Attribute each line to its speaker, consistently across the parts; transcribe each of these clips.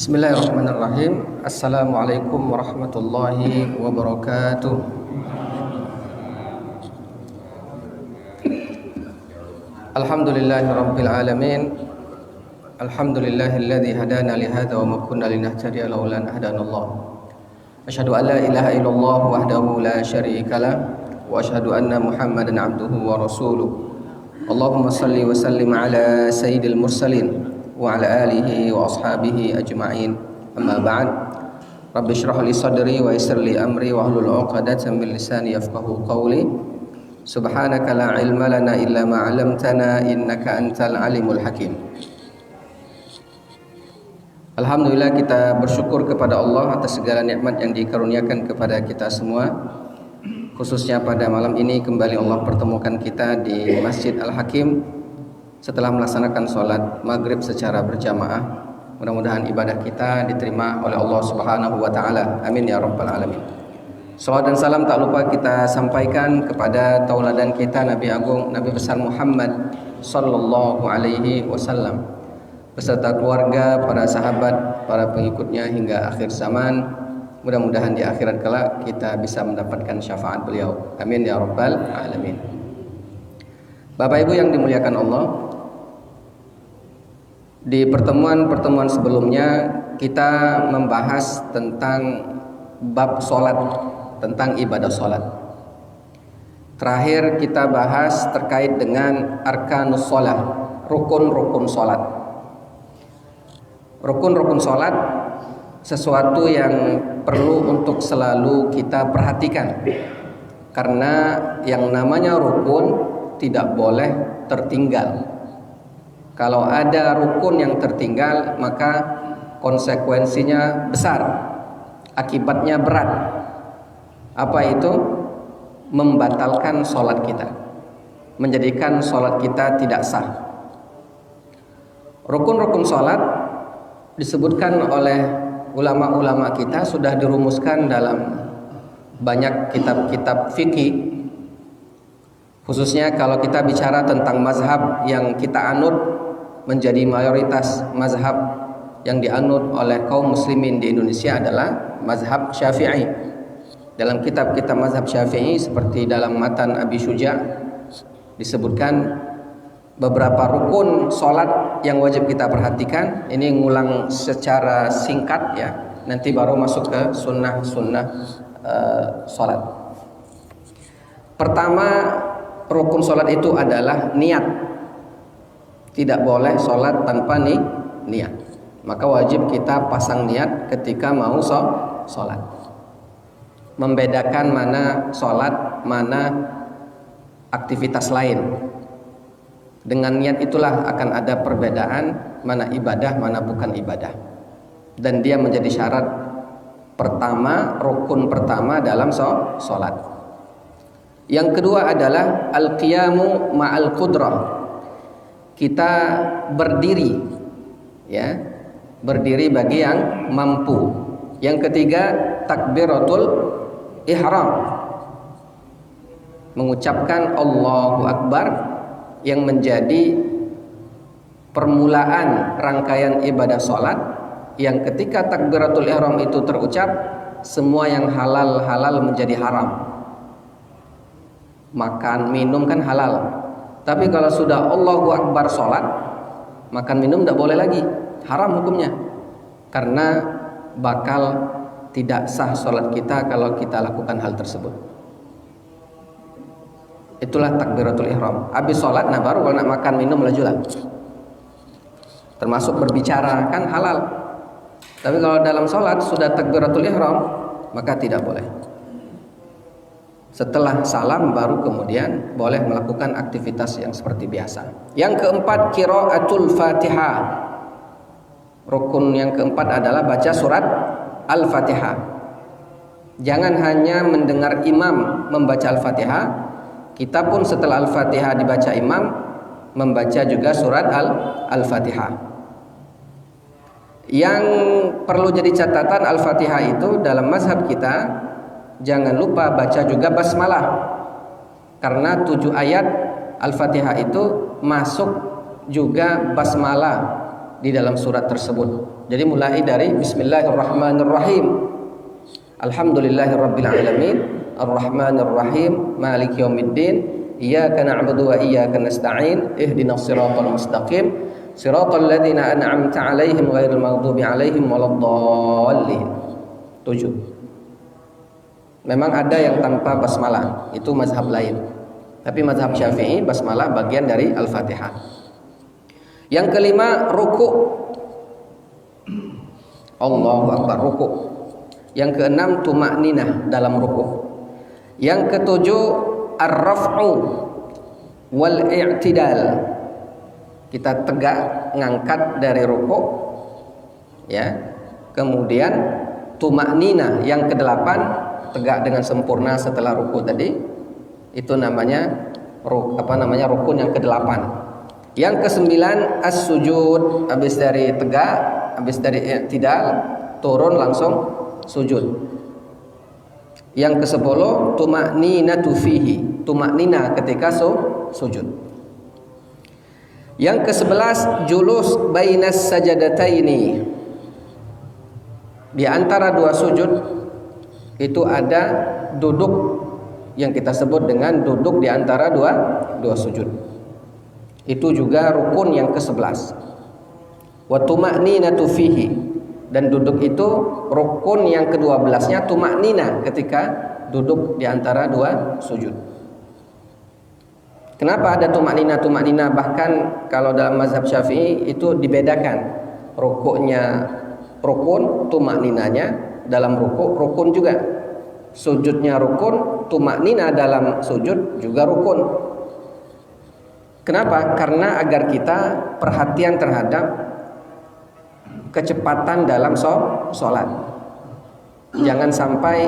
Speaker 1: Bismillahirrahmanirrahim. Assalamualaikum warahmatullahi wabarakatuh. Alhamdulillahi rabbil alamin. Alhamdulillahilladzi hadana li hadza wa ma kunna linahtadiya laula an hadanallah. Asyhadu an la ilaha illallah wahdahu la syarika lah wa asyhadu anna Muhammadan abduhu wa rasuluh. Allahumma shalli wa sallim ala sayyidil mursalin wa ala alihi wa ashabihi ajma'in. Amma ba'd. Rabbi shrah li sadri wa yassir li amri wa hlul 'uqdatam min lisani yafqahu qawli. Subhanaka la ilma lana illa ma 'allamtana innaka antal alimul hakim. Alhamdulillah, kita bersyukur kepada Allah atas segala nikmat yang dikaruniakan kepada kita semua. Khususnya pada malam ini kembali Allah pertemukan kita di Masjid Al-Hakim setelah melaksanakan sholat maghrib secara berjamaah. Mudah-mudahan ibadah kita diterima oleh Allah Subhanahu wa ta'ala. Amin ya rabbal alamin. Salawat dan salam tak lupa kita sampaikan kepada tauladan kita, Nabi Agung, Nabi besar Muhammad sallallahu alaihi wasallam, beserta keluarga, para sahabat, para pengikutnya hingga akhir zaman. Mudah-mudahan di akhirat kelak kita bisa mendapatkan syafaat beliau. Amin ya rabbal alamin. Bapak Ibu yang dimuliakan Allah, di pertemuan-pertemuan sebelumnya kita membahas tentang bab sholat, tentang ibadah sholat. Terakhir kita bahas terkait dengan arkanus sholat, rukun-rukun sholat. Rukun-rukun sholat sesuatu yang perlu untuk selalu kita perhatikan, karena yang namanya rukun tidak boleh tertinggal. Kalau ada rukun yang tertinggal, maka konsekuensinya besar, akibatnya berat. Apa itu? Membatalkan sholat kita, menjadikan sholat kita tidak sah. Rukun-rukun sholat disebutkan oleh ulama-ulama kita, sudah dirumuskan dalam banyak kitab-kitab fikih. Khususnya kalau kita bicara tentang mazhab yang kita anut, menjadi mayoritas mazhab yang dianut oleh kaum muslimin di Indonesia adalah mazhab Syafi'i. Dalam kitab-kitab mazhab Syafi'i seperti dalam Matan Abi Syuja disebutkan beberapa rukun sholat yang wajib kita perhatikan. Ini ngulang secara singkat ya, nanti baru masuk ke sunnah-sunnah sholat. Pertama, rukun sholat itu adalah niat. Tidak boleh sholat tanpa niat. Maka wajib kita pasang niat ketika mau sholat. Membedakan mana sholat, mana aktivitas lain. Dengan niat itulah akan ada perbedaan mana ibadah, mana bukan ibadah. Dan dia menjadi syarat pertama, rukun pertama dalam sholat. Yang kedua adalah al-qiyamu ma'al qudrah. Kita berdiri, ya, berdiri bagi yang mampu. Yang ketiga, takbiratul ihram, mengucapkan Allahu Akbar yang menjadi permulaan rangkaian ibadah sholat. Yang ketika takbiratul ihram itu terucap, semua yang halal menjadi haram. Makan, minum kan halal. Tapi kalau sudah Allahu Akbar sholat, makan minum tidak boleh lagi, haram hukumnya. Karena bakal tidak sah sholat kita kalau kita lakukan hal tersebut. Itulah takbiratul ihram. Habis sholat, nah baru kalau nak makan minum lajulah. Termasuk berbicara kan halal. Tapi kalau dalam sholat sudah takbiratul ihram, maka tidak boleh. Setelah salam baru kemudian boleh melakukan aktivitas yang seperti biasa. Yang keempat, qiraatul Fatihah. Rukun yang keempat adalah baca surat Al-Fatihah. Jangan hanya mendengar imam membaca Al-Fatihah, kita pun setelah Al-Fatihah dibaca imam membaca juga surat Al-Fatihah. Yang perlu jadi catatan, Al-Fatihah itu dalam mazhab kita jangan lupa baca juga basmalah, karena 7 ayat Al-Fatihah itu masuk juga basmalah di dalam surat tersebut. Jadi mulai dari Bismillahirrahmanirrahim. Alhamdulillahirabbil alamin, arrahmanirrahim, maliki yaumiddin, iyyaka na'budu wa iyyaka nasta'in, ihdinas siratal mustaqim, siratal ladzina an'amta 'alaihim ghairil maghdubi 'alaihim waladdallin. 7. Memang ada yang tanpa basmalah, itu mazhab lain. Tapi mazhab Syafi'i basmalah bagian dari Al-Fatihah. Yang kelima, ruku'. Allahu Akbar, ruku'. Yang keenam, tuma'ninah dalam ruku'. Yang ketujuh, ar-raf'u wal i'tidal. Kita tegak ngangkat dari ruku', ya. Kemudian tuma'ninah yang kedelapan, tegak dengan sempurna setelah ruku' tadi. Itu namanya rukun yang kedelapan. Yang kesembilan, as-sujud. Habis dari tegak, habis dari i'tidal, turun langsung sujud. Yang ke-10, tuma'ninatu fihi, tuma'nina ketika sujud. Yang ke-11, julus bainas sajadataini. Di antara dua sujud itu ada duduk yang kita sebut dengan duduk di antara dua sujud. Itu juga rukun yang ke-11. Wa tuma'ninatu fihi. Dan duduk itu rukun yang ke-12-nya tuma'nina ketika duduk di antara dua sujud. Kenapa ada tuma'nina? Bahkan kalau dalam mazhab Syafi'i itu dibedakan. Rukuknya rukun, tuma'ninanya dalam rukun juga. Sujudnya rukun, tuma'nina dalam sujud juga rukun. Kenapa? Karena agar kita perhatian terhadap kecepatan dalam sholat. Jangan sampai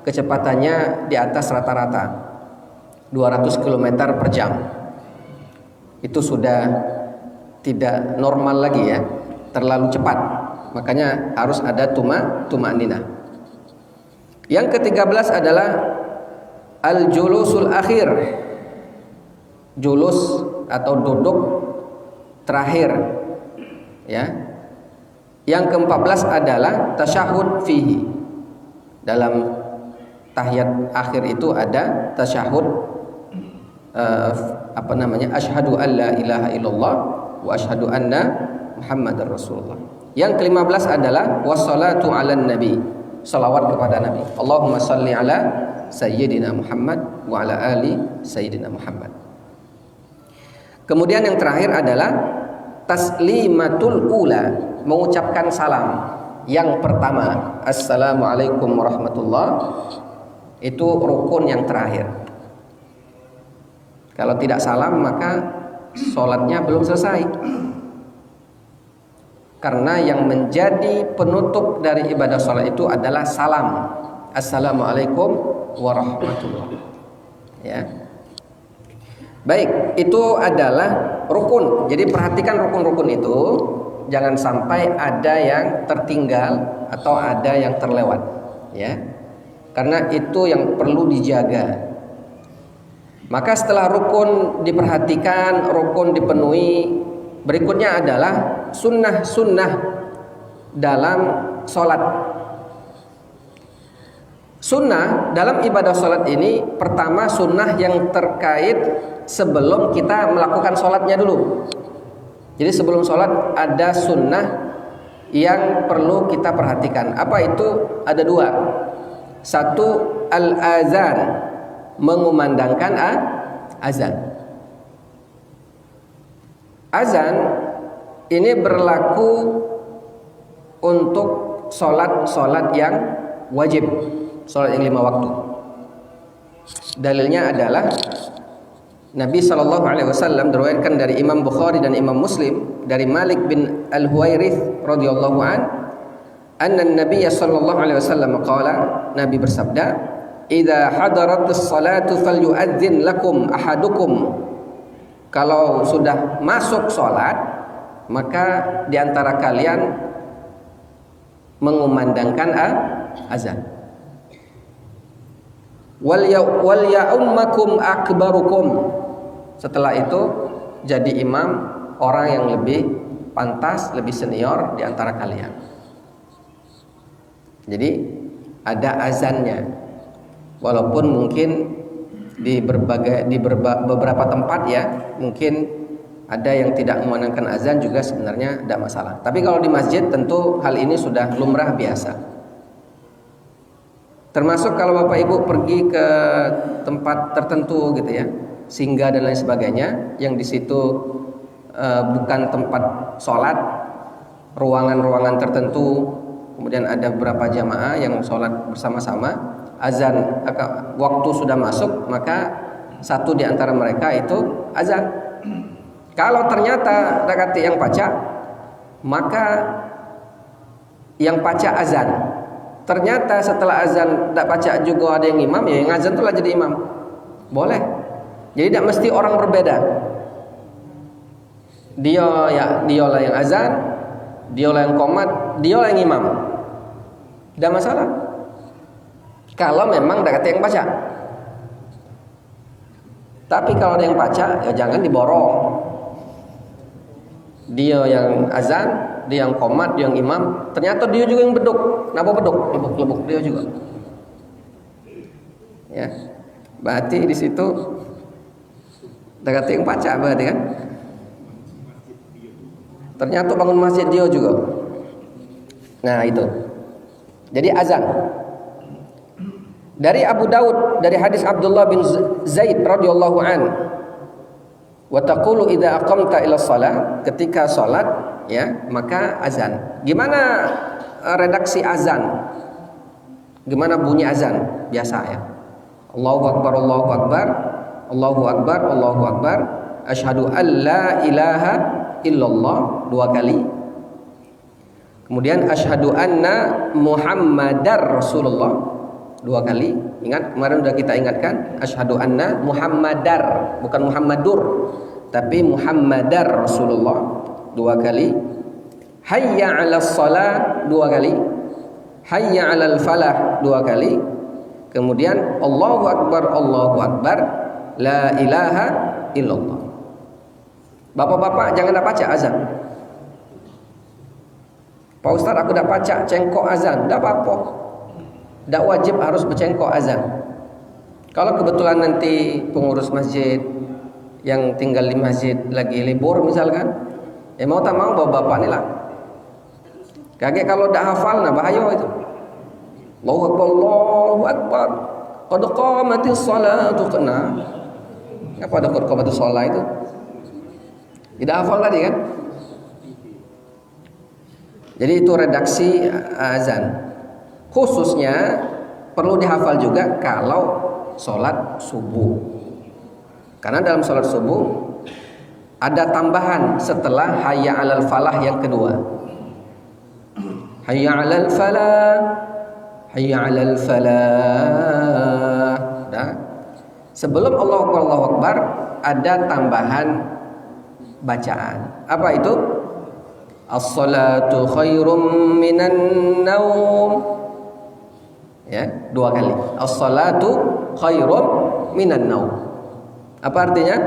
Speaker 1: kecepatannya di atas rata-rata 200 km per jam. Itu sudah tidak normal lagi ya, terlalu cepat. Makanya harus ada tuma'ninah. Yang ke-13 adalah al-julusul akhir. Julus atau duduk terakhir. Ya. Yang ke-14 adalah tasyahud fihi. Dalam tahiyat akhir itu ada tasyahud asyhadu an la ilaha illallah wa asyhadu anna muhammadar rasulullah. Yang ke-15 adalah wassalatu 'alan nabi, salawat kepada nabi. Allahumma shalli ala sayyidina Muhammad wa ala ali sayyidina Muhammad. Kemudian yang terakhir adalah taslimatul ula, mengucapkan salam. Yang pertama, assalamualaikum warahmatullah, itu rukun yang terakhir. Kalau tidak salam maka sholatnya belum selesai. Karena yang menjadi penutup dari ibadah sholat itu adalah salam. Assalamualaikum warahmatullah. Ya. Baik, itu adalah rukun. Jadi perhatikan rukun-rukun itu, jangan sampai ada yang tertinggal atau ada yang terlewat, ya. Karena itu yang perlu dijaga. Maka setelah rukun diperhatikan, rukun dipenuhi, berikutnya adalah sunnah-sunnah dalam sholat. Sunnah dalam ibadah sholat ini, pertama sunnah yang terkait sebelum kita melakukan sholatnya dulu. Jadi sebelum sholat ada sunnah yang perlu kita perhatikan. Apa itu? Ada dua. Satu, al-azan, mengumandangkan azan. Azan ini berlaku untuk sholat yang wajib, sholat yang 5 waktu. Dalilnya adalah Nabi SAW diriwayatkan dari Imam Bukhari dan Imam Muslim dari Malik bin Al-Huwairith radhiyallahu an, anna Nabi SAW qala, Nabi bersabda, "Idza hadaratus salatu falyu'adzin lakum ahadukum." Kalau sudah masuk salat, maka di antara kalian mengumandangkan azan. Wal ya'ummakum akbarukum. Setelah itu jadi imam orang yang lebih pantas, lebih senior di antara kalian. Jadi ada azannya, walaupun mungkin di beberapa tempat ya mungkin ada yang tidak memandangkan azan juga sebenarnya tidak masalah. Tapi kalau di masjid tentu hal ini sudah lumrah biasa. Termasuk kalau Bapak Ibu pergi ke tempat tertentu gitu ya, singgah dan lain sebagainya, yang di situ bukan tempat sholat, ruangan-ruangan tertentu, kemudian ada beberapa jamaah yang sholat bersama-sama, azan waktu sudah masuk, maka satu di antara mereka itu azan. Kalau ternyata dakati yang baca, maka yang baca azan. Ternyata setelah azan tak baca juga ada yang imam, ya yang azan itulah jadi imam. Boleh. Jadi tidak mesti orang berbeda. Dia lah yang azan, dia lah yang qomat, dia lah yang imam. Tidak masalah. Kalau memang dakati yang baca. Tapi kalau ada yang baca, ya jangan diborong. Dia yang azan, dia yang qomat, dia yang imam, ternyata dia juga yang beduk. Kenapa beduk? Lebuk-lebuk dia juga. Ya. Berarti di situ dakati yang baca berarti kan? Ternyata bangun masjid dia juga. Nah, itu. Jadi azan. Dari Abu Daud dari hadis Abdullah bin Zaid radhiyallahu an, wa taqulu idza aqamta ila shalah, ketika salat ya maka azan. Gimana redaksi azan? Gimana bunyi azan? Biasa ya. Allahu akbar, Allahu akbar, Allahu akbar, Allahu akbar, asyhadu an la ilaha illallah 2 kali. Kemudian asyhadu anna Muhammadar Rasulullah 2 kali. Ingat kemarin sudah kita ingatkan, asyhadu anna Muhammadar, bukan Muhammadur, tapi Muhammadar Rasulullah 2 kali. Hayya 'alas shalah 2 kali. Hayya 'alal falah 2 kali. Kemudian Allahu akbar, Allahu akbar, la ilaha illallah. Bapak-bapak jangan dah baca azan. Pak Ustaz aku dah baca cengkok azan, dah apa-apa. Tak wajib harus bercengkok azan. Kalau kebetulan nanti pengurus masjid yang tinggal di masjid lagi libur misalkan, ya mau tak mau bawa bapak ni lah. Kaget kalau dah hafal, nah bahaya itu. Allahu akbar, Allahu akbar. Qad qamatis salatu kena. Apa ada qad qamatis shalah itu? Tidak hafal tadi kan? Jadi itu redaksi azan. Khususnya perlu dihafal juga kalau sholat subuh. Karena dalam sholat subuh ada tambahan setelah hayya 'alal falah yang kedua. Hayya 'alal falah, hayya 'alal falah. Nah, sebelum Allahu akbar, Allahu akbar ada tambahan bacaan. Apa itu? As-salatu khairum minan naum. Ya, 2 kali. As-salatu khairum minan naum. Apa artinya?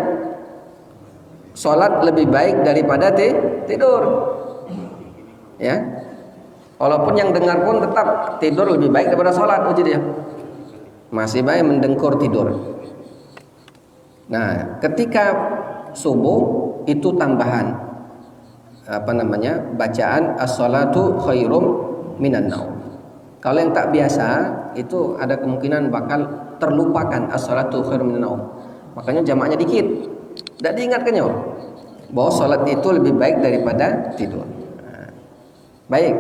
Speaker 1: Salat lebih baik daripada tidur. Ya. Walaupun yang dengar pun tetap tidur lebih baik daripada salat uji dia. Masih baik mendengkur tidur. Nah, ketika subuh itu tambahan bacaan as-salatu khairum minan naum. Kalau yang tak biasa itu ada kemungkinan bakal terlupakan as-salatu khairum minan naum. Makanya jamaahnya dikit. Tidak diingatkannya bahwa salat itu lebih baik daripada tidur. Baik.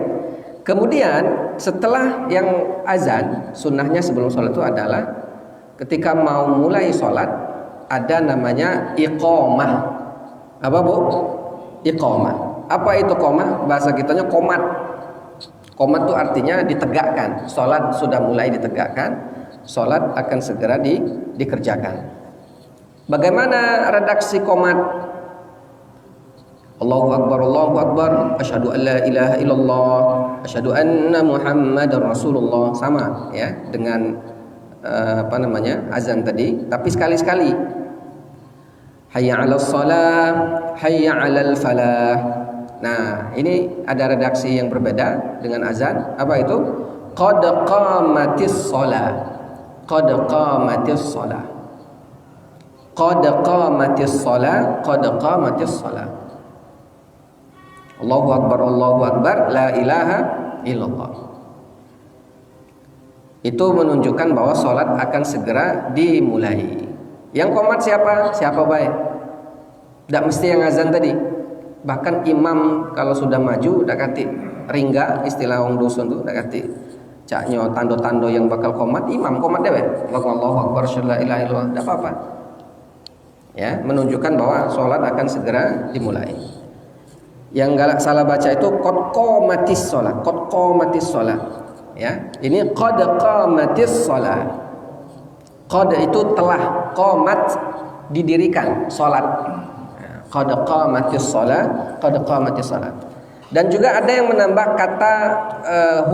Speaker 1: Kemudian setelah yang azan, sunnahnya sebelum salat itu adalah ketika mau mulai salat ada namanya iqamah. Apa Bu? Iqamah. Apa itu qamah? Bahasa kitanya qomat. Qomat itu artinya ditegakkan. Salat sudah mulai ditegakkan, salat akan segera dikerjakan. Bagaimana redaksi qomat? Allahu akbar, Allahu akbar, asyhadu an la ilaha illallah, asyhadu anna Muhammadar Rasulullah. Sama ya dengan azan tadi, tapi sekali-sekali. Hayya 'alas shalah, hayya 'alal falah. Nah, ini ada redaksi yang berbeda dengan azan. Apa itu? Qad qamatis shalah. Qad qamatis shalah. Qad qamatis shalah. Qad qamatis shalah. Allahu akbar, Allahu akbar, la ilaha illallah. Itu menunjukkan bahwa sholat akan segera dimulai. Yang qomat siapa? Siapa baik? Tidak mesti yang azan tadi. Bahkan imam kalau sudah maju udah kati ringga, istilah wong dusun tuh udah kati caknyo tando-tando yang bakal qomat, imam qomat dewe. Allahu akbar, la ilaha illallah, tidak apa-apa. Ya, menunjukkan bahwa sholat akan segera dimulai. Yang galak salah baca itu qad qamatis shalah, qad qamatis shalah. Ya, ini qad qamatis shalah. Qad itu telah, qamat didirikan salat. Qad qamatis shalah, qad qamatis shalah. Dan juga ada yang menambah kata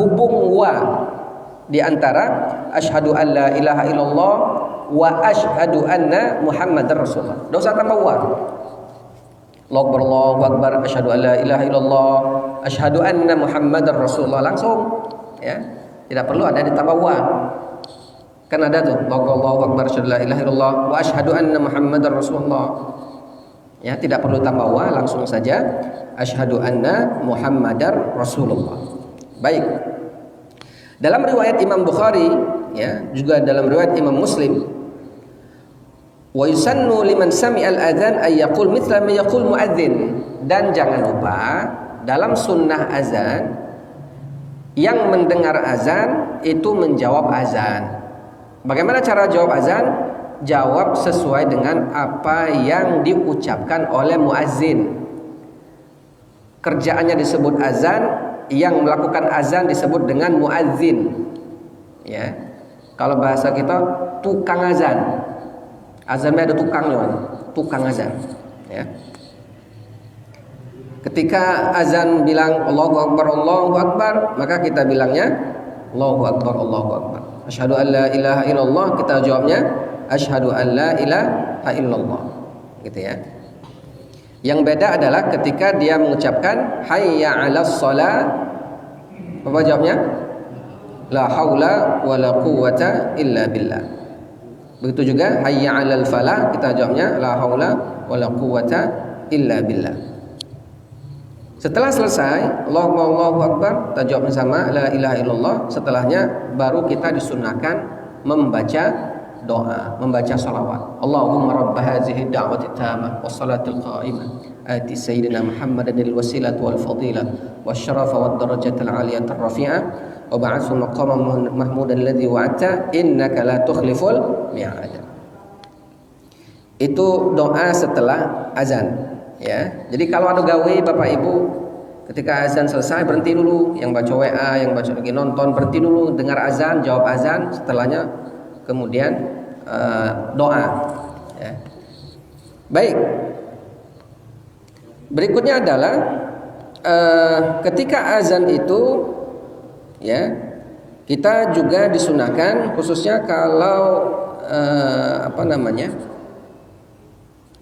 Speaker 1: hubung wa di antara asyhadu an la ilaha illallah wa asyhadu anna muhammadar rasulullah. Enggak usah tambah wa. Allahu akbar, asyhadu an la ilaha illallah, asyhadu anna muhammadar rasulullah, langsung ya. Tidak perlu ada ditambah wa. Kan ada tuh Allahu akbar, asyhadu an la ilaha illallah wa asyhadu anna muhammadar rasulullah. Ya, tidak perlu tambah wa, langsung saja asyhadu anna muhammadar rasulullah. Baik. Dalam riwayat Imam Bukhari ya, juga dalam riwayat Imam Muslim, wa yusannu liman sami'al adzan ay yaqul mithla ma yaqul muadzin. Dan jangan lupa dalam sunnah azan, yang mendengar azan itu menjawab azan. Bagaimana cara jawab azan? Jawab sesuai dengan apa yang diucapkan oleh muazzin. Kerjaannya disebut azan, yang melakukan azan disebut dengan muazzin. Ya. Kalau bahasa kita tukang azan. Azannya ada tukangnya, tukang azan. Ya. Ketika azan bilang Allahu akbar, maka kita bilangnya Allahu akbar, Allahu akbar. Asyhadu an la ilaha illallah, kita jawabnya asyhadu an la ilaha illallah. Gitu ya. Yang beda adalah ketika dia mengucapkan hayya 'alas shalah, apa jawabnya? La haula wala quwwata illa billah. Begitu juga hayya 'alal falah, kita jawabnya la haula wala quwwata illa billah. Setelah selesai Allahu akbar, kita jawab sama la ilaha illallah. Setelahnya baru kita disunahkan membaca doa, membaca salawat. Allahumma rabb hadhihi da'wati tammah was salatil qa'imah ati sayyidina Muhammadan al-wasilata wal fadilah wasyarafa wad darajatal 'aliyata ar-rafi'ah wa ba'athu maqaman mahmudan alladhi wa'ata innaka la tukhliful mi'ad. Itu doa setelah azan. Ya, jadi kalau ada gawe Bapak Ibu, ketika azan selesai berhenti dulu, yang baca WA, yang baca lagi nonton berhenti dulu, dengar azan, jawab azan, setelahnya kemudian doa. Ya. Baik. Berikutnya adalah ketika azan itu, ya, kita juga disunahkan, khususnya kalau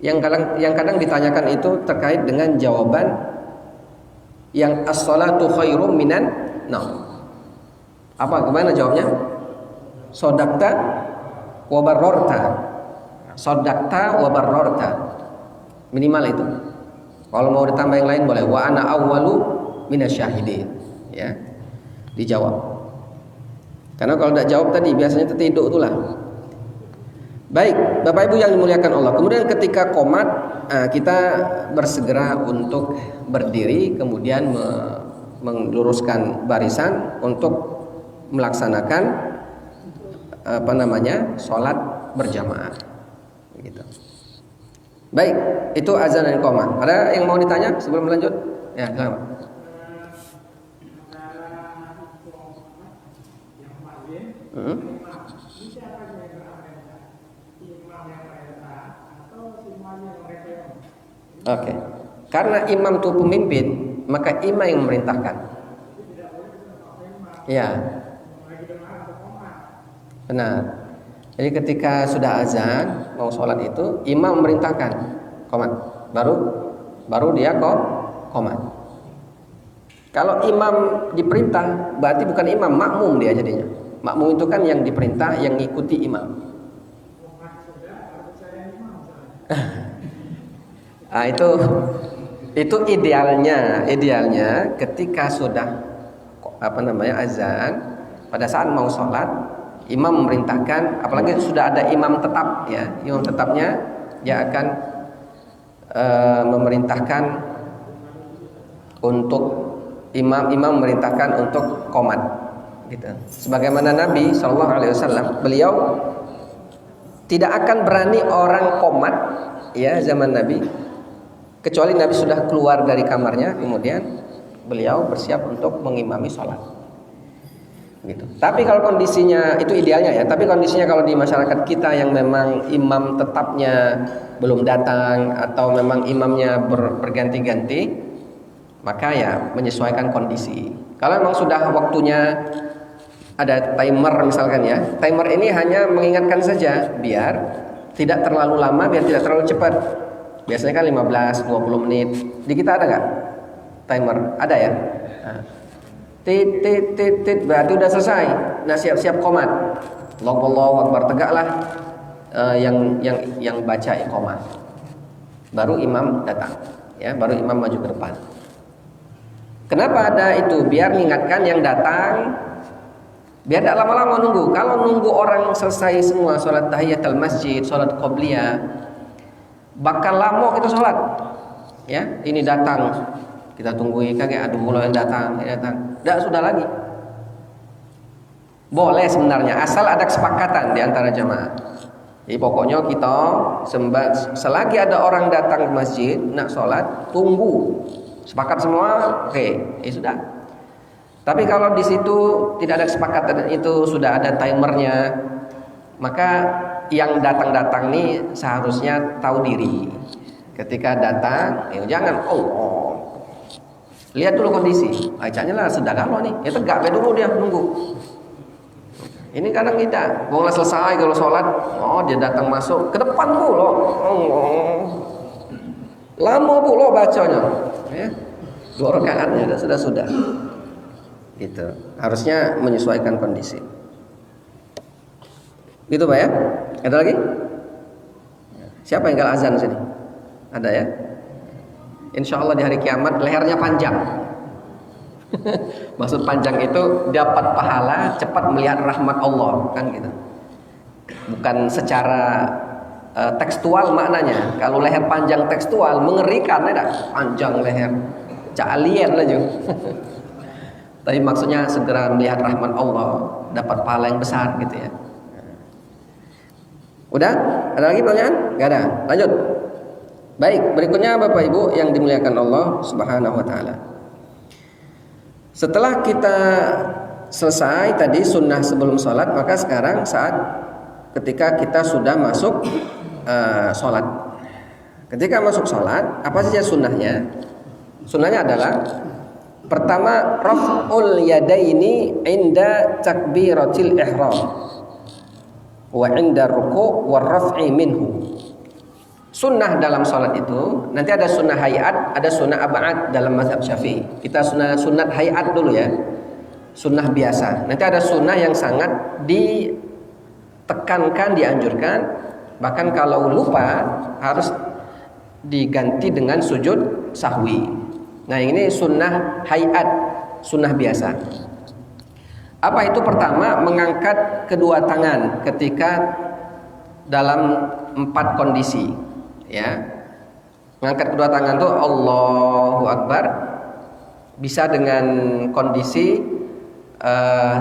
Speaker 1: yang kadang ditanyakan itu terkait dengan jawaban yang as-salatu khairum minan naum. Apa gimana jawabnya? Sodakta wa barrorta. Sodakta wa barrorta. Minimal itu. Kalau mau ditambah yang lain boleh. Wa ana awwalu minasyahidin. Ya. Dijawab. Karena kalau tidak jawab tadi biasanya tertidur itulah. Baik, Bapak Ibu yang dimuliakan Allah. Kemudian ketika qomat, kita bersegera untuk berdiri, kemudian meluruskan barisan untuk melaksanakan sholat berjamaah. Gitu. Baik, itu azan dan qomat. Ada yang mau ditanya sebelum lanjut? Ya, silakan. Oke. Karena imam itu pemimpin, maka imam yang memerintahkan. Ya. Benar. Jadi ketika sudah azan mau sholat itu, imam memerintahkan qomat. Baru dia qomat. Kalau imam diperintah, berarti bukan imam, makmum dia jadinya. Makmum itu kan yang diperintah, yang ngikuti imam. Nah, itu idealnya ketika sudah azan, pada saat mau sholat, imam memerintahkan, apalagi sudah ada imam tetap ya, imam tetapnya dia akan memerintahkan untuk imam memerintahkan untuk qomat gitu. Sebagaimana Nabi SAW, beliau tidak akan berani orang qomat ya zaman Nabi, kecuali Nabi sudah keluar dari kamarnya, kemudian beliau bersiap untuk mengimami sholat gitu. Tapi kalau kondisinya, itu idealnya ya, tapi kondisinya kalau di masyarakat kita yang memang imam tetapnya belum datang atau memang imamnya berganti-ganti, maka ya menyesuaikan kondisi. Kalau memang sudah waktunya, ada timer misalkan ya, timer ini hanya mengingatkan saja biar tidak terlalu lama, biar tidak terlalu cepat. Biasanya kan 15-20 menit. Di kita ada nggak timer? Ada ya. Nah, tit berarti udah selesai. Nah, siap-siap qomat. Allahu Akbar, tegaklah yang baca iqamah. Baru imam datang ya, baru imam maju ke depan. Kenapa ada itu? Biar mengingatkan yang datang, biar tidak lama-lama nunggu. Kalau nunggu orang selesai semua sholat tahiyatul masjid, sholat qobliyah, bakal lama kita sholat ya. Ini datang, kita tunggu kayak aduh mulai datang. Tidak sudah lagi. Boleh sebenarnya, asal ada kesepakatan di antara jamaah. Jadi pokoknya kita selagi ada orang datang ke masjid nak sholat, tunggu. Sepakat semua, oke, ya sudah. Tapi kalau di situ tidak ada kesepakatan, itu sudah ada timernya, maka yang datang nih seharusnya tahu diri. Ketika datang, ya jangan lihat dulu kondisi. Bacanya lah sudah kalau nih, ya tegak dulu dia nunggu. Ini kadang kita, mau selesai kalau sholat, dia datang masuk ke depan pula, lama pula bacanya. Ya, 2 rakaatnya sudah gitu. Harusnya menyesuaikan kondisi gitu Pak ya. Ada lagi? Siapa yang gak azan sini? Ada ya? Insya Allah di hari kiamat lehernya panjang. Maksud panjang itu dapat pahala, cepat melihat rahmat Allah, kan gitu. Bukan secara tekstual maknanya. Kalau leher panjang tekstual mengerikan, ada panjang leher, alien aja. Tapi maksudnya segera melihat rahmat Allah, dapat pahala yang besar gitu ya. Udah? Ada lagi pertanyaan? Gak ada. Lanjut. Baik, berikutnya Bapak Ibu yang dimuliakan Allah Subhanahu wa taala. Setelah kita selesai tadi sunnah sebelum sholat, maka sekarang saat ketika kita sudah masuk sholat. Ketika masuk sholat, apa saja sunnahnya? Sunnahnya adalah pertama, raf'ul yadaini inda takbiratil ihram wa inda ruku' wa raf'i minhu. Sunnah dalam sholat itu nanti ada sunnah hayat, ada sunnah ab'ad dalam mazhab Syafi'i. Kita sunnah hayat dulu ya, sunnah biasa. Nanti ada sunnah yang sangat ditekankan, dianjurkan, bahkan kalau lupa harus diganti dengan sujud sahwi. Nah ini sunnah hayat, sunnah biasa. Apa itu? Pertama, mengangkat kedua tangan ketika dalam 4 kondisi. Ya, mengangkat kedua tangan itu Allahu Akbar, bisa dengan kondisi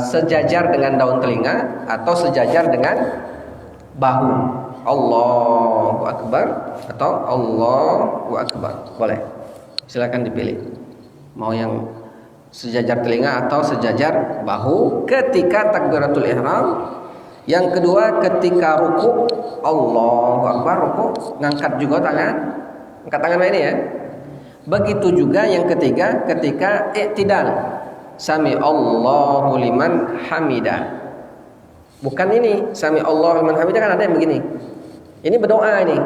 Speaker 1: sejajar dengan daun telinga atau sejajar dengan bahu. Allahu Akbar atau Allahu Akbar, boleh. Silakan dipilih. Mau yang sejajar telinga atau sejajar bahu ketika takbiratul ihram. Yang kedua ketika ruku, Allahu Akbar, ruku, ngangkat juga tangan. Angkat tangan ini ya. Begitu juga yang ketiga ketika i'tidal. Sami Allahu liman hamidah. Bukan ini, sami Allahu liman hamidah kan ada yang begini. Ini berdoa ini.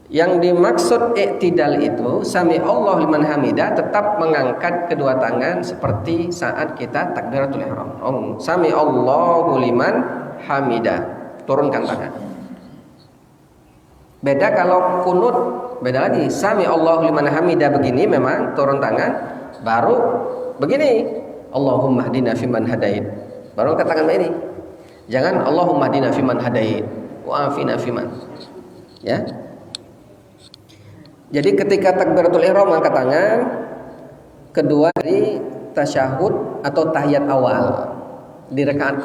Speaker 1: Yang dimaksud i'tidal itu sami Allahu liman hamidah, tetap mengangkat kedua tangan seperti saat kita takbiratul ihram. Sami Allahu liman hamidah, turunkan tangan. Beda kalau kunut, beda lagi. Sami Allahu liman hamidah begini memang turun tangan, baru begini. Allahumma hdina fiman hadait. Baru angkat tangan begini. Jangan Allahumma hdina fiman hadait wa afina fiman. Ya. Jadi ketika takbiratul ihram angkat tangan, kedua dari tasyahud atau tahiyat awal. Di rakaat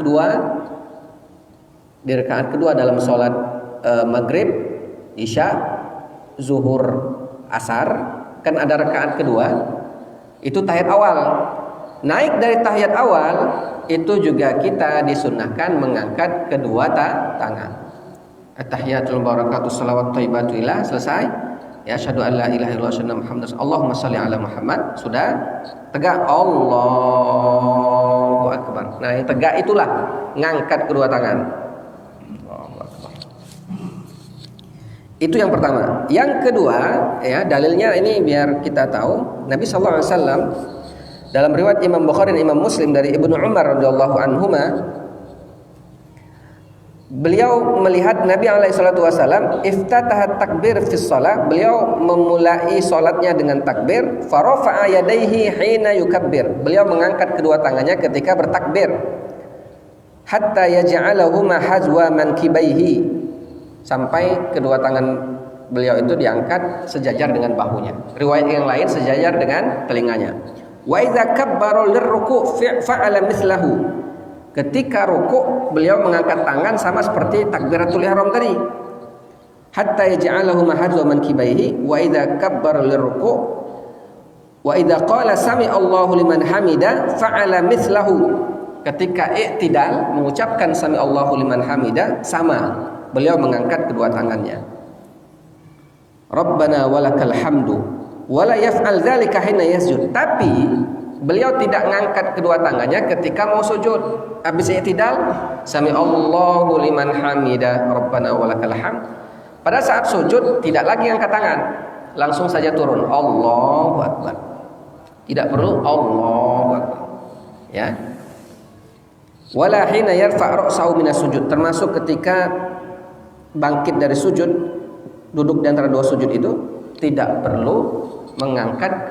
Speaker 1: kedua dalam sholat maghrib, isya, zuhur, asar, kan ada rakaat kedua, itu tahiyat awal. Naik dari tahiyat awal itu juga kita disunnahkan mengangkat kedua tangan. At-tahiyatul barakatus salawat thayyibatu ilah, selesai. Ya, asyhadu an la ilaha illallah wa Muhammad. Allahumma shalli ala Muhammad. Sudah tegak, Allahu akbar. Nah, yang tegak itulah ngangkat kedua tangan. Allahu akbar. Itu yang pertama. Yang kedua, ya, dalilnya ini biar kita tahu, Nabi sallallahu alaihi wasallam dalam riwayat Imam Bukhari dan Imam Muslim dari Ibnu Umar radhiyallahu anhuma, beliau melihat Nabi SAW iftatahat takbir fi shalah, beliau memulai salatnya dengan takbir, farafa'a yadayhi hina yukabbir, beliau mengangkat kedua tangannya ketika bertakbir, hatta yaj'alahuma hazwa mankibaihi, sampai kedua tangan beliau itu diangkat sejajar dengan bahunya. Riwayat yang lain sejajar dengan telinganya. Wa idza kabbara lirruku' fa'ala mithlahu, ketika rukuk beliau mengangkat tangan sama seperti takbiratul ihram tadi. Hatta yaj'alahu mahadzu mankibaihi wa idza kabbara lirruku' wa idza qala sami Allahu liman hamida fa'ala mithlahu. Ketika i'tidal mengucapkan sami Allahu liman hamida, sama beliau mengangkat kedua tangannya. Rabbana walakal hamdu wa la yaf'al dzalika hina yasjud. Tapi beliau tidak ngangkat kedua tangannya ketika mau sujud. Habis i'tidal, sami Allahu liman hamidah, Rabbana walakal hamd. Pada saat sujud tidak lagi angkat tangan, langsung saja turun, Allahu akbar. Tidak perlu Allahu akbar. Ya. Wala hina yarfa' ra'sahu minas sujud, termasuk ketika bangkit dari sujud, duduk di antara dua sujud itu tidak perlu mengangkat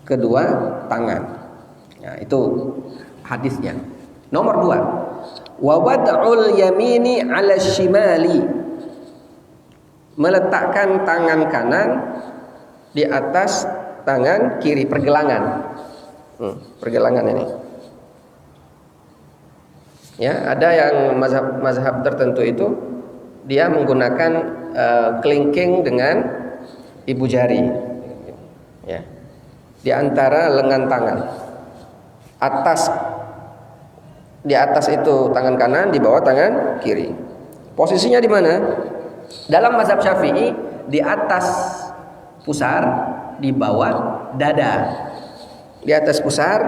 Speaker 1: kedua tangan. Ya, itu hadisnya. Nomor 2, wa wad'ul yamini 'ala shimali, meletakkan tangan kanan di atas tangan kiri, pergelangan. Pergelangan ini. Ya, ada yang mazhab tertentu itu dia menggunakan kelingking dengan ibu jari. Ya. Di antara lengan tangan. Di atas itu tangan kanan, di bawah tangan kiri. Posisinya di mana? Dalam mazhab Syafi'i di atas pusar, di bawah dada. Di atas pusar,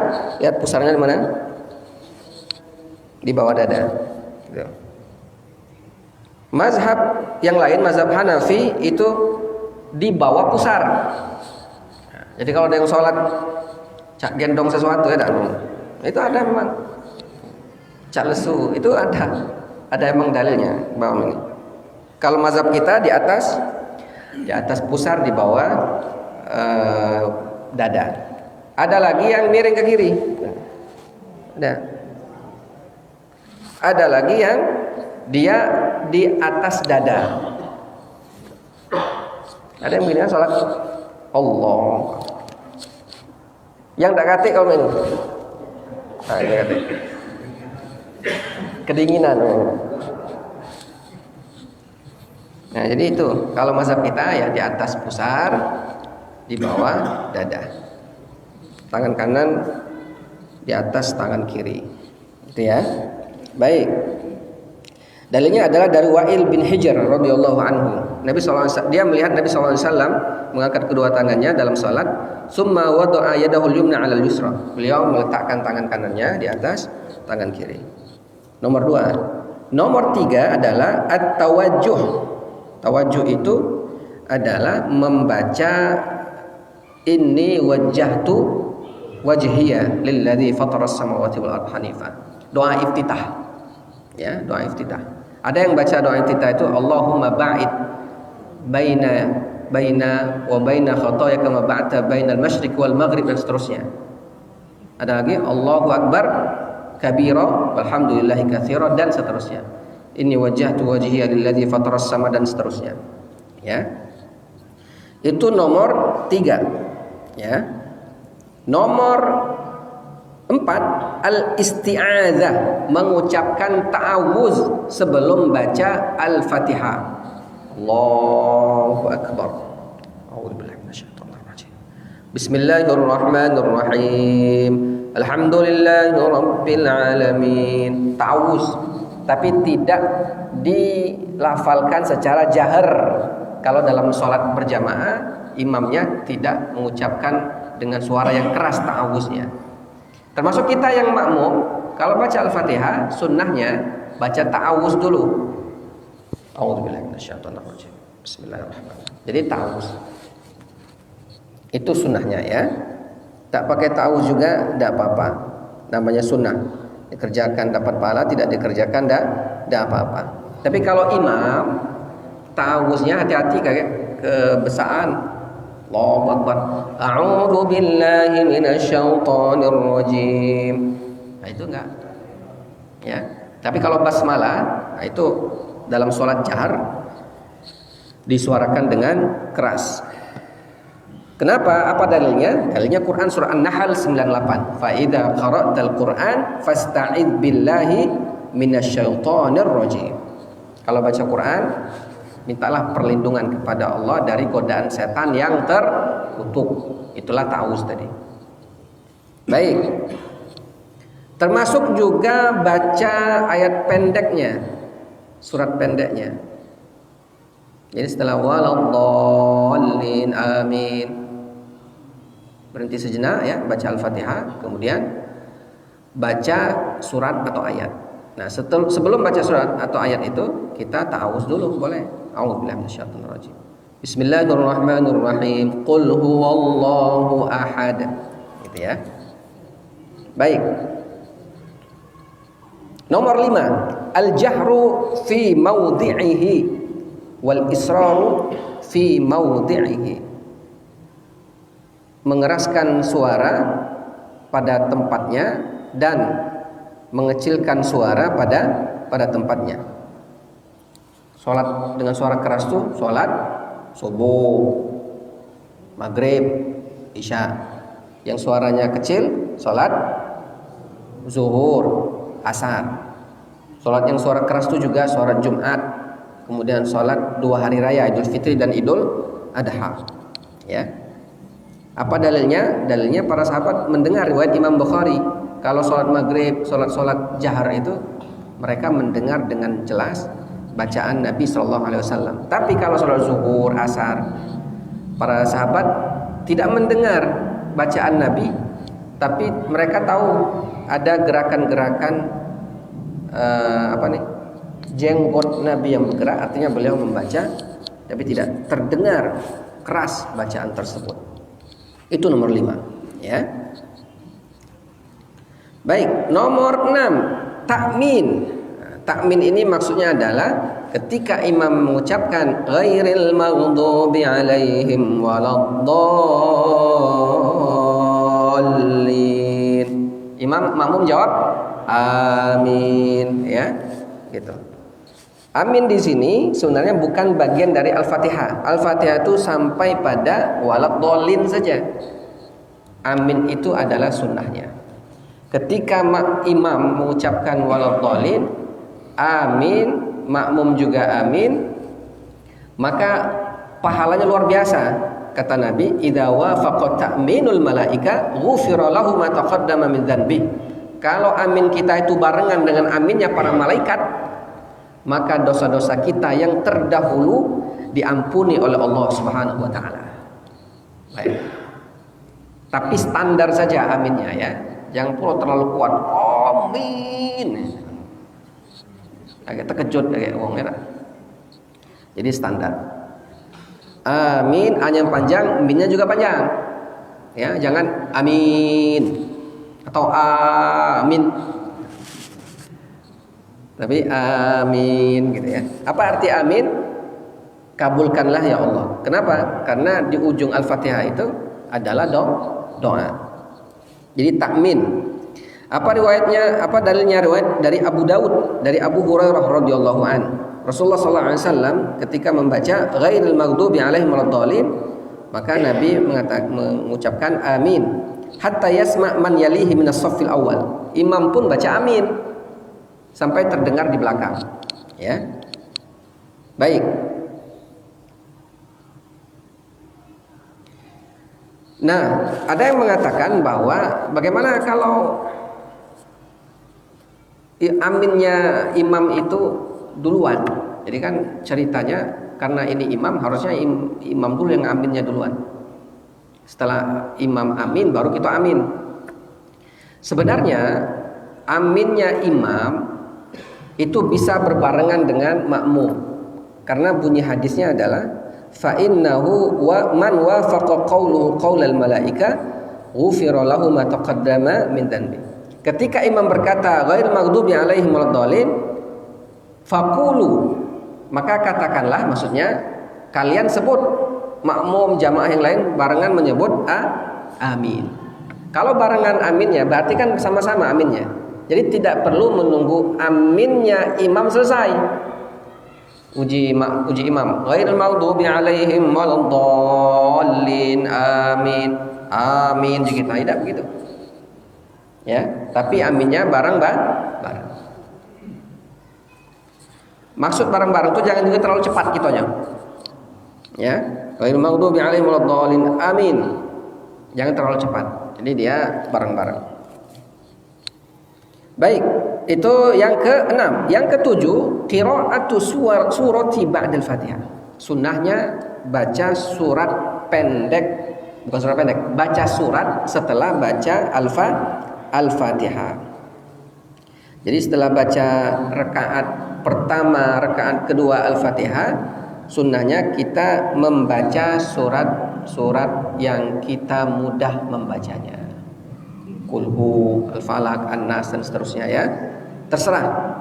Speaker 1: lihat pusarnya di mana? Di bawah dada. Mazhab yang lain, mazhab Hanafi, itu di bawah pusar. Jadi kalau ada yang sholat cak gendong sesuatu ya, itu ada memang. Cak lesu itu ada emang dalilnya bawah ini. Kalau mazhab kita di atas pusar, di bawah dada. Ada lagi yang miring ke kiri. Ada lagi yang dia di atas dada. Ada yang bilang sholat Allah. Yang tak katik kalau ini. Nah, ini katik. Kedinginan. Nah, jadi itu kalau mazhab kita ya di atas pusar, di bawah dada. Tangan kanan di atas tangan kiri. Itu ya. Baik. Dalilnya adalah dari Wa'il bin Hijr radhiyallahu anhu. Dia melihat Nabi sallallahu alaihi wasallam mengangkat kedua tangannya dalam salat, summa wada'a yadahu al-yumna 'ala al-yusra. Beliau meletakkan tangan kanannya di atas tangan kiri. Nomor 2. Nomor 3 adalah at-tawajjuh. Tawajuh itu adalah membaca inni wajjahtu wajhiya lilladzi fataras samawati wal ardh hanifan. Doa iftitah. Ya, doa iftitah. Ada yang baca doa iftitah itu Allahumma ba'id baina wa baina khataaya kama ba'ta bainal masyriq wal maghrib dan seterusnya. Ada lagi Allahu akbar kabira walhamdulillahi katsira dan seterusnya. Inni wajjahtu wajhiya lilladzi fataras sama dan seterusnya. Ya. Itu nomor 3. Ya. Nomor 4 al-isti'adzah, mengucapkan ta'awuz sebelum baca Al-Fatihah. Allahu akbar. A'udzubillahi minasyaitonir rajim. Bismillahirrahmanirrahim. Alhamdulillahi rabbil alamin. Ta'awuz, tapi tidak dilafalkan secara jahar. Kalau dalam sholat berjamaah, imamnya tidak mengucapkan dengan suara yang keras ta'awuznya. Termasuk kita yang makmum, kalau baca Al-Fatihah, sunnahnya baca ta'awuz dulu. A'udzubillahi minasyaitonir rajim. Bismillahirrahmanirrahim. Jadi ta'awuz. Itu sunnahnya ya. Tak pakai ta'awuz juga tidak apa-apa. Namanya sunnah. Dikerjakan dapat pahala, tidak dikerjakan tidak apa-apa. Tapi kalau imam, ta'awuznya hati-hati kayak kebesaan. Allahu akbar. A'udzu billahi minasyaitonir rajim. Nah, itu enggak. Ya. Tapi kalau basmalah, nah itu dalam sholat jahar disuarakan dengan keras. Kenapa? Apa dalilnya? Dalilnya Quran surah An-Nahl 98. Fa idza qara'tal Qur'an fasta'idz billahi minasyaitonir rajim. Kalau baca Quran, mintalah perlindungan kepada Allah dari godaan setan yang terkutuk. Itulah ta'awuz tadi. Baik. Termasuk juga baca ayat pendeknya, surat pendeknya. Jadi setelah waladhdallin amin, berhenti sejenak ya, baca Al-Fatihah, kemudian baca surat atau ayat. Nah, sebelum baca surat atau ayat itu kita ta'awuz dulu boleh. A'udzubillahi minasyaitonir rajim. Bismillahirrahmanirrahim. Qul huwallahu ahad. Gitu ya. Baik. Nomor 5, al-jahru fi mawdi'ihi wal israru fi mawdi'ihi. Mengeraskan suara pada tempatnya dan mengecilkan suara pada tempatnya. Salat dengan suara keras tuh salat subuh, maghrib, isya. Yang suaranya kecil salat zuhur, asar. Salat yang suara keras itu juga salat Jumat, kemudian salat 2 hari raya Idul Fitri dan Idul Adha. Ya. Apa dalilnya? Dalilnya para sahabat mendengar riwayat Imam Bukhari. Kalau salat maghrib, salat jahar itu mereka mendengar dengan jelas bacaan Nabi Shallallahu Alaihi Wasallam. Tapi kalau salat zuhur, asar, para sahabat tidak mendengar bacaan Nabi, tapi mereka tahu ada gerakan-gerakan jenggot Nabi yang bergerak, artinya beliau membaca, tapi tidak terdengar keras bacaan tersebut. Itu nomor 5, ya. Baik, nomor 6, takmin. Takmin ini maksudnya adalah ketika imam mengucapkan ghairil maghdubi alaihim waladdallin, makmum jawab amin, ya, gitu. Amin di sini sebenarnya bukan bagian dari Al-Fatihah. Al-Fatihah itu sampai pada waladdallin saja. Amin itu adalah sunnahnya. Ketika imam mengucapkan waladdallin, amin, makmum juga amin, maka pahalanya luar biasa. Kata Nabi, idza wafaqa ta'minul malaika ghufira lahu ma taqaddama min dzanbi. Kalau amin kita itu barengan dengan aminnya para malaikat, maka dosa-dosa kita yang terdahulu diampuni oleh Allah Subhanahu wa taala. Baik. Tapi standar saja aminnya ya. Jangan pula terlalu kuat. Amin. Agak terkejut kayak wong ya. Jadi standar. Amin, A-nya panjang, minnya juga panjang. Ya, jangan amin atau amin. Tapi amin gitu ya. Apa arti amin? Kabulkanlah ya Allah. Kenapa? Karena di ujung Al-Fatihah itu adalah doa. Jadi takmin. Apa riwayatnya? Apa dalilnya? Riwayat dari Abu Daud, dari Abu Hurairah radhiyallahu an. Rasulullah sallallahu alaihi wasallam ketika membaca ghairil maghdubi alaihim waladdallin, maka Nabi mengucapkan amin hatta yasma' man yalihi minas shaffil awal. Imam pun baca amin sampai terdengar di belakang. Ya. Baik. Nah, ada yang mengatakan bahwa bagaimana kalau aminnya imam itu duluan. Jadi kan ceritanya karena ini imam, harusnya imam dulu yang aminnya duluan. Setelah imam amin baru kita amin. Sebenarnya aminnya imam itu bisa berbarengan dengan makmum. Karena bunyi hadisnya adalah fa innahu wa man wafaqa qawluhu qaulal malaika ghufira lahu ma taqaddama min dhanbi. Ketika imam berkata ghairil maghdubi alaihim waladdallin, faqulu, maka katakanlah, maksudnya kalian sebut, makmum jamaah yang lain barengan menyebut amin. Kalau barengan aminnya berarti kan sama-sama aminnya. Jadi tidak perlu menunggu aminnya imam selesai. Uji imam. Ghairil maghdubi alaihim waladdallin, amin. Amin kita tidak begitu. Ya, tapi aminnya bareng. Maksud bareng-bareng itu jangan juga terlalu cepat gitunya. Ya, ghairil maghdubi alaihim waladdallin, amin. Jangan terlalu cepat. Jadi dia bareng-bareng. Baik, itu yang ke-6. Yang ke-7, qira'atu surati ba'dal Fatihah. Sunnahnya baca surat pendek, bukan surat pendek, baca surat setelah baca Al-Fatihah. Jadi setelah baca rakaat pertama, rakaat kedua Al-Fatihah, sunnahnya kita membaca surat yang kita mudah membacanya. Kulhu, Al-Falaq, An-Nas dan seterusnya ya. Terserah.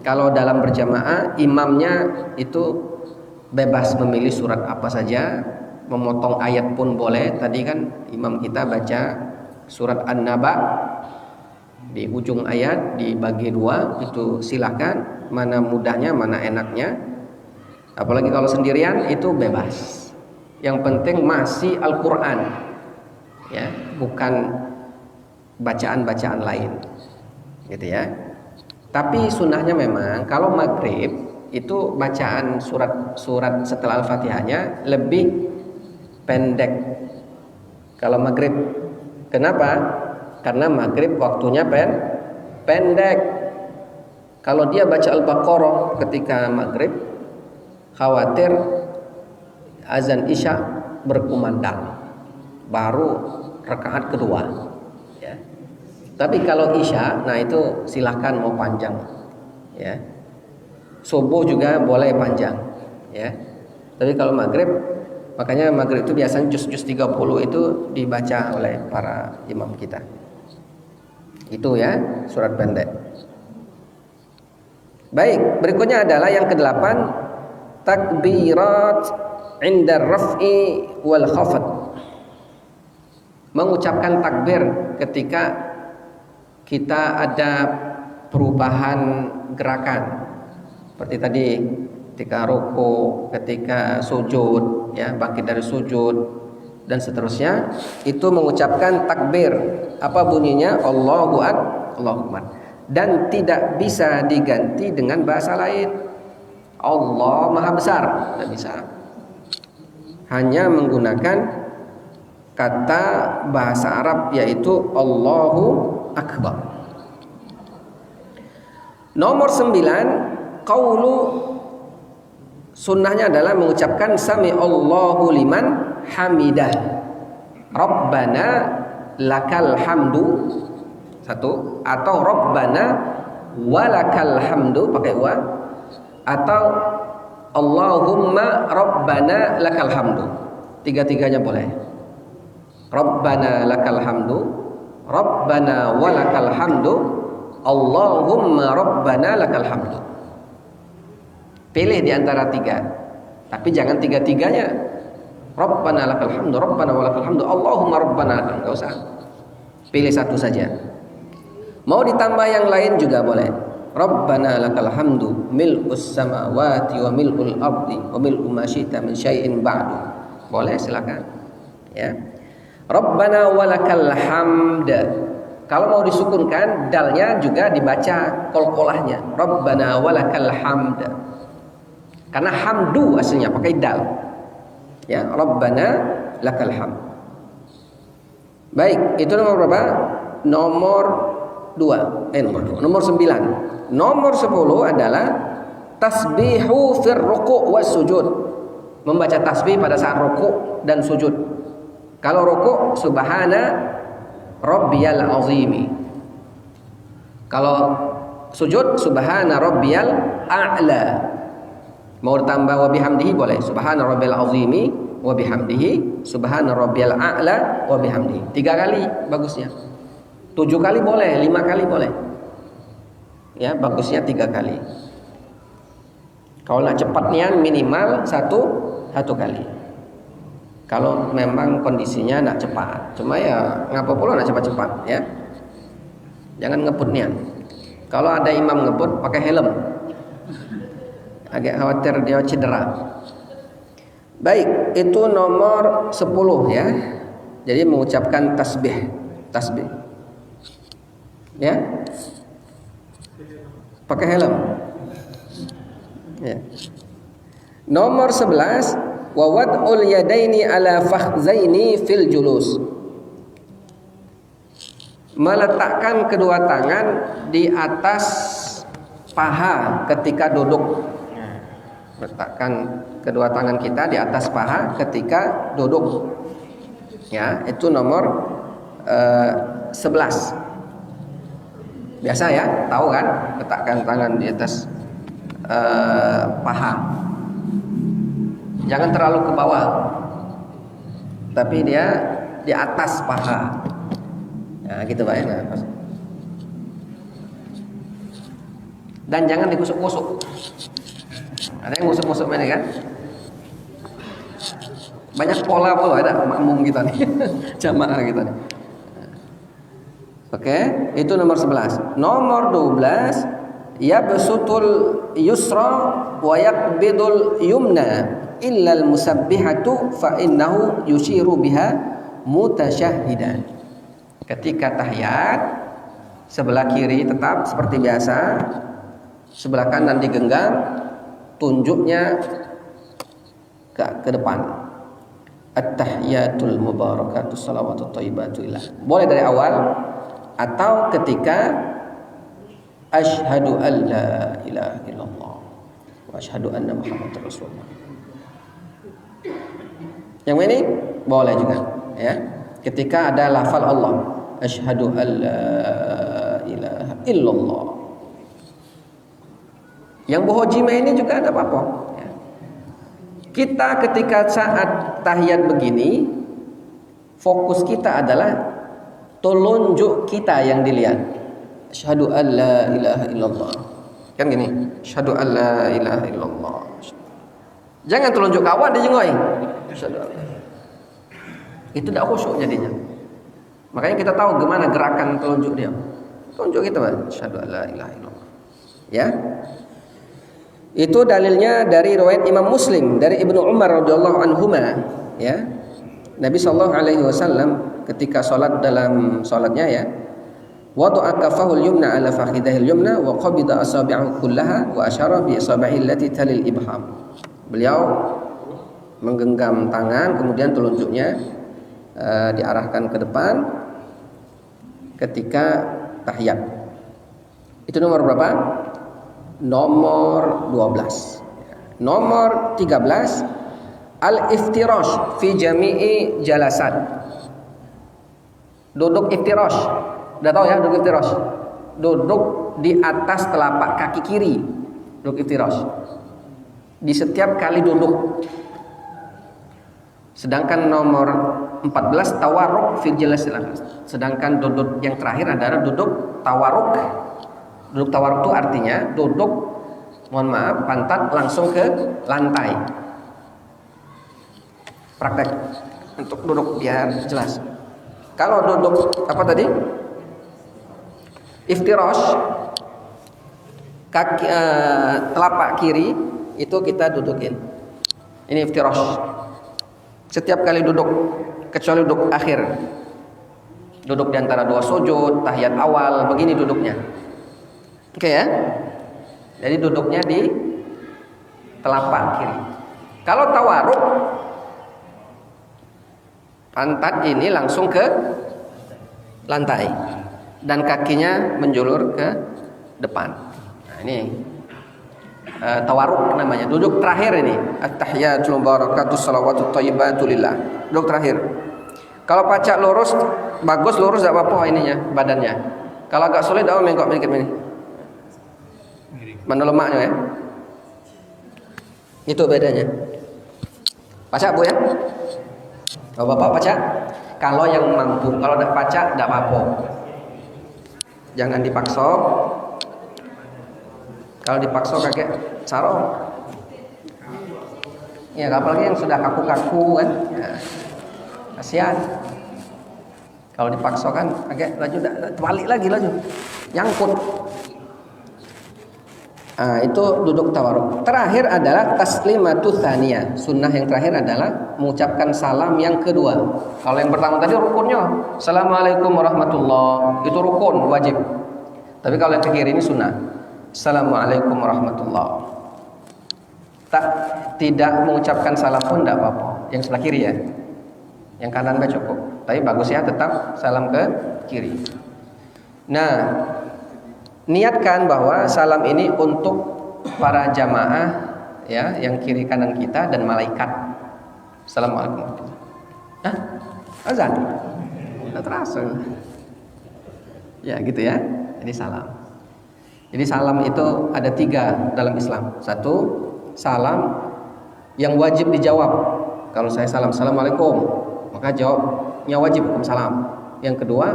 Speaker 1: Kalau dalam berjamaah imamnya itu bebas memilih surat apa saja, memotong ayat pun boleh. Tadi kan imam kita baca surat An-Naba di ujung ayat dibagi dua, itu silakan, mana mudahnya mana enaknya. Apalagi kalau sendirian itu bebas. Yang penting masih Al-Qur'an. Ya, bukan bacaan-bacaan lain. Gitu ya. Tapi sunnahnya memang kalau maghrib itu bacaan surat setelah Al-Fatihahnya lebih pendek. Kalau maghrib, kenapa? Karena maghrib waktunya pendek. Kalau dia baca Al-Baqarah ketika maghrib, khawatir azan isya berkumandang, baru rakaat kedua. Ya. Tapi kalau isya, nah itu silahkan mau panjang. Ya. Subuh juga boleh panjang. Ya. Tapi kalau maghrib, makanya maghrib itu biasanya juz 30 itu dibaca oleh para imam kita. Itu ya, surat pendek. Baik, berikutnya adalah yang ke-8, takbirat inda raf'i wal khafad. Mengucapkan takbir ketika kita ada perubahan gerakan. Seperti tadi ketika ruku, ketika sujud, ya, bangkit dari sujud dan seterusnya, itu mengucapkan takbir. Apa bunyinya? Allahu Akbar. Dan tidak bisa diganti dengan bahasa lain. Allah Maha Besar, tidak bisa. Hanya menggunakan kata bahasa Arab yaitu Allahu Akbar. Nomor 9, qaulu, sunnahnya adalah mengucapkan sami Allahu liman hamidah. Rabbana lakal hamdu, satu, atau Rabbana walakal hamdu pakai wa, atau Allahumma rabbana lakal hamdu. Tiga-tiganya boleh. Rabbana lakal hamdu, Rabbana walakal hamdu, Allahumma rabbana lakal hamdu. Pilih di antara tiga. Tapi jangan tiga-tiganya. Rabbana lakal hamdu, Rabbana walakal hamdu, Allahumma rabbana lakal. Enggak usah. Pilih satu saja. Mau ditambah yang lain juga boleh. Rabbana lakal hamdu mil'us samawati wa mil'ul ardi wa mil'u ma syi'ta min syai'in ba'du. Boleh, silakan. Ya. Rabbana walakal hamd. Kalau mau disukunkan, dalnya juga dibaca qalqalahnya. Rabbana walakal hamd. Karena hamdu aslinya pakai dal. Ya, Rabbana lakal hamd. Baik, itu nomor berapa? Nomor 2. Nomor 9. Nomor 10 adalah tasbihu fir ruku' was sujud. Membaca tasbih pada saat ruku' dan sujud. Kalau ruku' subhana rabbiyal azimi. Kalau sujud subhana rabbiyal a'la. Mau ditambah wa bihamdihi boleh. Subhana rabbiyal azimi wa bihamdihi, subhana rabbiyal a'la wa bihamdihi. 3 kali bagusnya. 7 kali boleh, 5 kali boleh. Ya, bagusnya 3 kali. Kalau nak cepatnya minimal satu kali. Kalau memang kondisinya nak cepat. Cuma ya ngapa pula nak cepat-cepat ya. Jangan ngebutnya. Kalau ada imam ngebut pakai helm. Agak khawatir dia cedera. Baik, itu nomor 10 ya. Jadi mengucapkan tasbih. Ya. Pakai helm. Ya. Nomor 11 wa wad'ul yadaini ala fakhzaini fil julus. Meletakkan kedua tangan di atas paha ketika duduk. Letakkan kedua tangan kita di atas paha ketika duduk. Ya, itu nomor 11. Biasa ya, tahu kan? Letakkan tangan di atas paha. Jangan terlalu ke bawah. Tapi dia di atas paha. Nah, gitu Pak ya. Dan jangan dikusuk-kusuk. Ada yang musuk-musuk ini kan? Banyak pola ada makmum kita nih. Jamaah kita nih. Oke, itu nomor 11. Nomor 12, yabsutul yusra wa yaqbidul yumna illal musabbihatu fa innahu yushiru biha mutasyahhidan. Ketika tahiyat, sebelah kiri tetap seperti biasa, sebelah kanan digenggam, tunjuknya ke depan. At-tahiyatul mubarakatus salawatut thayyibatu ilah. Boleh dari awal atau ketika asyhadu an la ilaha illallah wa asyhadu anna muhammadar rasulullah. Yang ini boleh juga ya. Ketika ada lafal Allah, asyhadu an la ilaha illallah. Yang bohojime ini juga ada apa-apa ya. Kita ketika saat tahiyat begini, fokus kita adalah telunjuk kita yang dilihat. Asyhadu an la ilaha illallah. Kan gini, asyhadu an la ilaha illallah. Jangan telunjuk kawan dijengoi. Asyhadu an. Itu tidak khusyuk jadinya. Makanya kita tahu gimana gerakan telunjuk dia. Telunjuk kita, asyhadu an la ilaha illallah. Ya. Itu dalilnya dari riwayat Imam Muslim dari Ibnu Umar radhiyallahu anhuma ya. Nabi sallallahu alaihi wasallam ketika salat dalam salatnya ya, wada'a kafahul yumna ala fakhidahil yumna wa qabida asabi'ahu kullaha wa asyara bi asabi'i allati talil ibham. Beliau menggenggam tangan kemudian telunjuknya diarahkan ke depan ketika tahiyat. Itu nomor berapa? Nomor 12. Nomor 13 al-iftirash fi jami'i jalasat. Duduk iftirash. Udah tahu ya duduk iftirash? Duduk di atas telapak kaki kiri. Duduk iftirash. di setiap kali duduk. Sedangkan nomor 14 tawarruk fi jalasil akhir. Sedangkan duduk yang terakhir adalah duduk tawarruk. Duduk tawarruk itu artinya duduk, mohon maaf, pantat langsung ke lantai. Praktek untuk duduk biar jelas. Kalau duduk apa tadi? Iftirash, kaki telapak kiri itu kita dudukin. Ini iftirash. Setiap kali duduk, kecuali duduk akhir. Duduk di antara dua sujud, tahiyat awal, begini duduknya. Oke ya? Jadi duduknya di telapak kiri. Kalau tawarruk, pantat ini langsung ke lantai dan kakinya menjulur ke depan. Nah, ini tawarruk namanya. Duduk terakhir ini. At-tahiyatul mubarakatus shalawatut thayyibatu lillah. Duduk terakhir. Kalau pacak lurus, bagus lurus enggak apa-apa ininya, badannya. Kalau agak sulit apa mengkok sedikit ini. Mana lemaknya ya? Itu bedanya. Pacak Bu ya? Kalau Bapak pacak, kalau yang mampu, kalau tidak pacak tidak apa-apa. Jangan dipaksa. Kalau dipaksa kakek sarong. Ya, apalagi yang sudah kaku-kaku kan. Ya, kasihan. Kalau dipaksa kan kakek laju balik lagi laju. Nyangkut. Nah, itu duduk tawarruk. Terakhir adalah taslimatu tsaniyah. Sunnah yang terakhir adalah mengucapkan salam yang kedua. Kalau yang pertama tadi rukunnya, Assalamualaikum warahmatullahi, itu rukun wajib. Tapi kalau yang kiri ini sunnah, Assalamualaikum warahmatullahi. Tidak mengucapkan salam pun tidak apa-apa. Yang sebelah kiri ya, yang kanan mah cukup. Tapi bagus ya tetap salam ke kiri. Nah, niatkan bahwa salam ini untuk para jamaah ya, yang kiri kanan kita dan malaikat. Assalamualaikum. Hah? Azan? Tidak terasa. Ya gitu ya. Ini salam. Jadi salam itu ada 3 dalam Islam. 1, salam yang wajib dijawab. Kalau saya salam Assalamualaikum, maka jawabnya wajib hukum salam. Yang kedua,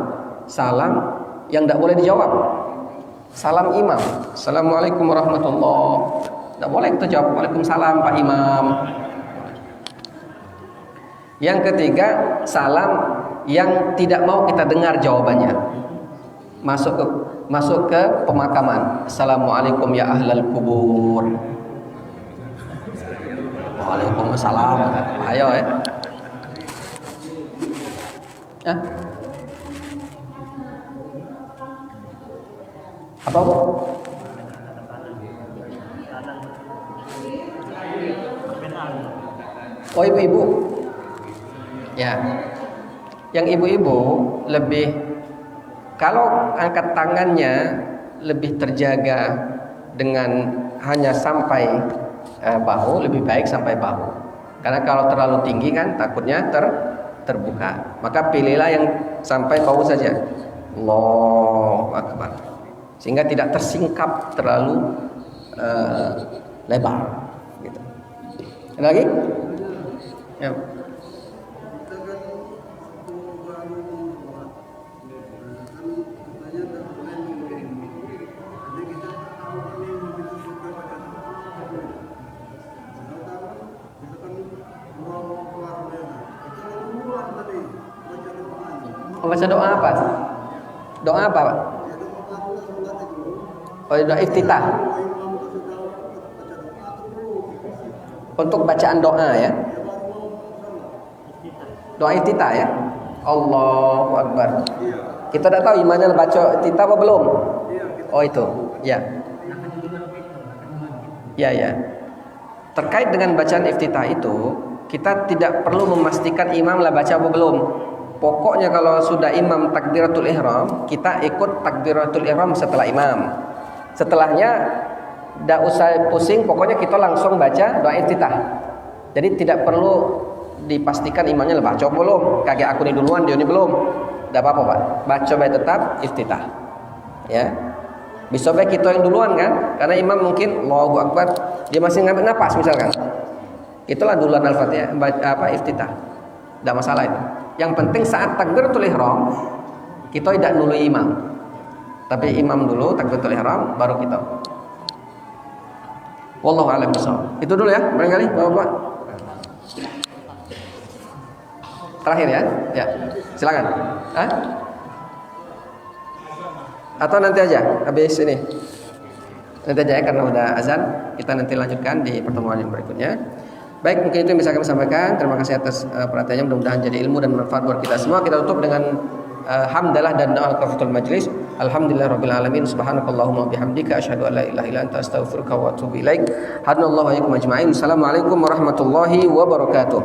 Speaker 1: salam yang tidak boleh dijawab. Salam imam, Assalamualaikum warahmatullahi. Tidak boleh kita jawab Waalaikumsalam Pak Imam. Yang ketiga, salam yang tidak mau kita dengar jawabannya. Masuk ke pemakaman. Assalamualaikum ya ahlal kubur. Waalaikumsalam. Ayo ya. Apa Bu? Oh ibu-ibu. Ya. Yang ibu-ibu lebih, kalau angkat tangannya lebih terjaga dengan hanya sampai bahu, lebih baik sampai bahu. Karena kalau terlalu tinggi kan takutnya terbuka. Maka pilihlah yang sampai bahu saja. Allahu Akbar. Sehingga tidak tersingkap terlalu lebar gitu. Ada lagi? Ya. Baca doa apa? Doa apa Pak? Oh, doa iftitah. Untuk bacaan doa ya. Doa iftitah ya. Allahu Akbar. Kita tidak tahu imannya baca iftitah apa belum? Oh itu. Ya. Ya ya. Terkait dengan bacaan iftitah itu, kita tidak perlu memastikan imam lah baca apa belum. Pokoknya kalau sudah imam takbiratul ihram, kita ikut takbiratul ihram setelah imam. Setelahnya tidak usah pusing, pokoknya kita langsung baca doa iftitah. Jadi tidak perlu dipastikan imamnya baca belum, kakek aku ini duluan, dia ini belum. Tidak apa-apa Pak, baca baik tetap iftitah. Ya. Bisa baik kita yang duluan kan, karena imam mungkin Allahu Akbar, dia masih ngambil napas misalkan. Itulah duluan Al-Fatihah, iftitah. Tidak masalah itu. Yang penting saat takbiratul ihram kita tidak dulu imam. Tapi imam dulu takbiratul ihram baru kita. Wallahu a'lam bishawab. Itu dulu ya, barangkali Bapak-bapak. Terakhir ya. Ya. Silakan. Hah? Atau nanti aja habis ini. Nanti aja ya karena udah azan, kita nanti lanjutkan di pertemuan yang berikutnya. Baik, mungkin itu yang bisa kami sampaikan. Terima kasih atas perhatiannya. Mudah-mudahan jadi ilmu dan manfaat buat kita semua. Kita tutup dengan hamdalah dan doa kafatul majlis. Alhamdulillahirabbil alamin. Subhanakallahumma bihamdika asyhadu an la ilaha illa anta astaghfiruka wa atubu ilaik. Hadnallahu wa iyyakum ajma'in. Assalamualaikum warahmatullahi wabarakatuh.